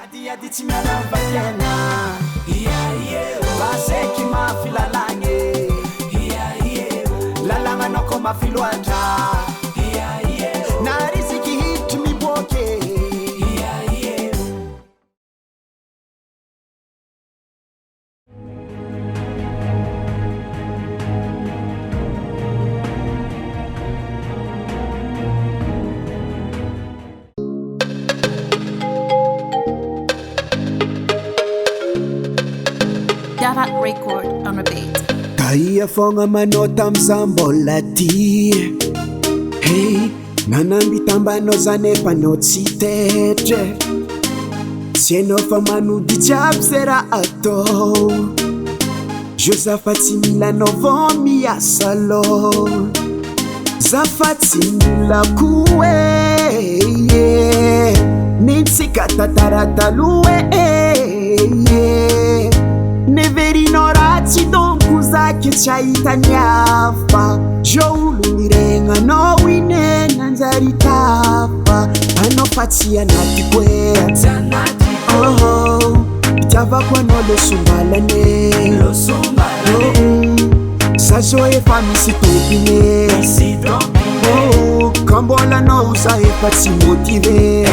Adia di timela vajana, baseki mafilalange, lalanga noko mafiluata, na riziki hitu miboke. Davat record on a beat. Kaya fonga manota mzambola ti. Hey, nanambitamba no zane panotsitetre. Sieno famanu di jabzera ato. Josafati Milano vomi asalo. Zafati mila kuwe. Ninsi katatarata luwe. Neverino rati donku zake chaita nyafa. Joulu mirenga no wine nanzari tafa. Anopatia natikwe Java kwa no lo sumbalane Sajo e famisi topine Kambola no usa e pati motive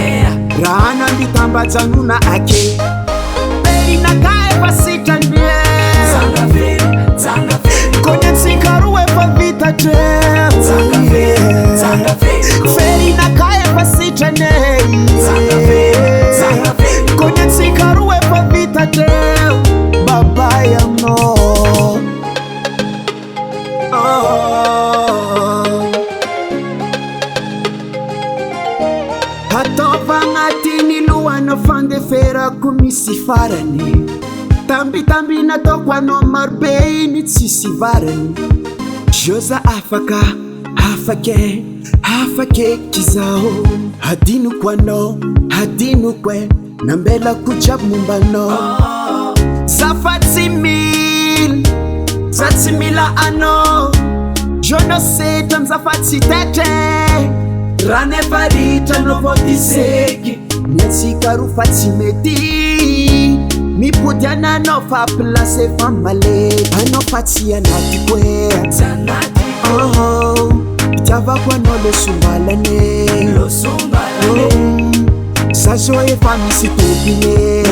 Rana mbitamba zanuna ake Berina kae pasita nye Konye tsikaruwe pa vita tre Berina kae pasita nye Konye tsikaruwe pa vita tre Baba ya no Hatova ngatini luwana fande fera kumisi farani Tambi na tokwa no marbei ni tsisi varani Joza afake kizao Hadinu kwano, hadinu kwe Nambela kuchab mumbano Zafati mila ano Jono setam zafati tete Rane farita no voti segi Nyansi karu fati meti Mi pudiana no fa place famale Ano fati ya natikwe Java kwa no lo sumbalane Sajo e famisi topine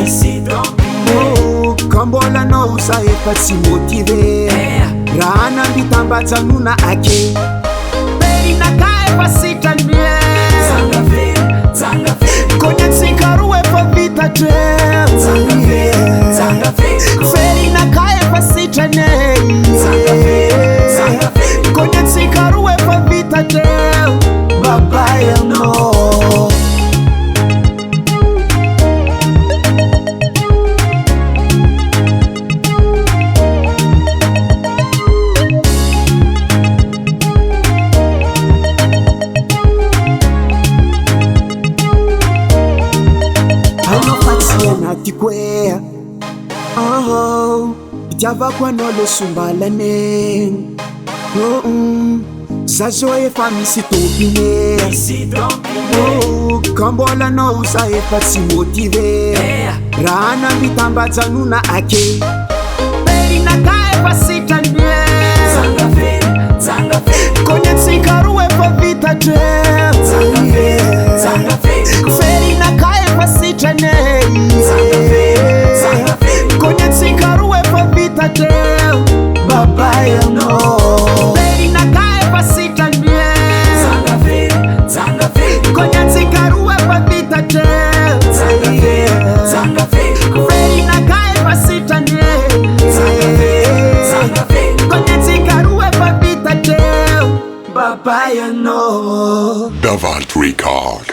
Kambola no usa e fati motive Rana mbitamba zanuna ake Berina kae pasita nye Konye tsikaruwe pa vita tre Berina kae pasita nye Konye tsikaruwe pa vita tre Baba ya no Natikwea Java kwa no lo sumbalane Zazo e famisi topine Kambola no usa e fasi motive Rana mbitamba zanuna ake Berina kae pasita nye Konye tsikaruwe pa vita tre Berina kae pasita nye Konye tsikaruwe pa vita tre Baba ya no Berina kae pasita nye Konye tsikaruwe pa vita tre Berina kae pasita nye Konye tsikaruwe pa vita tre Baba ya no Davat record.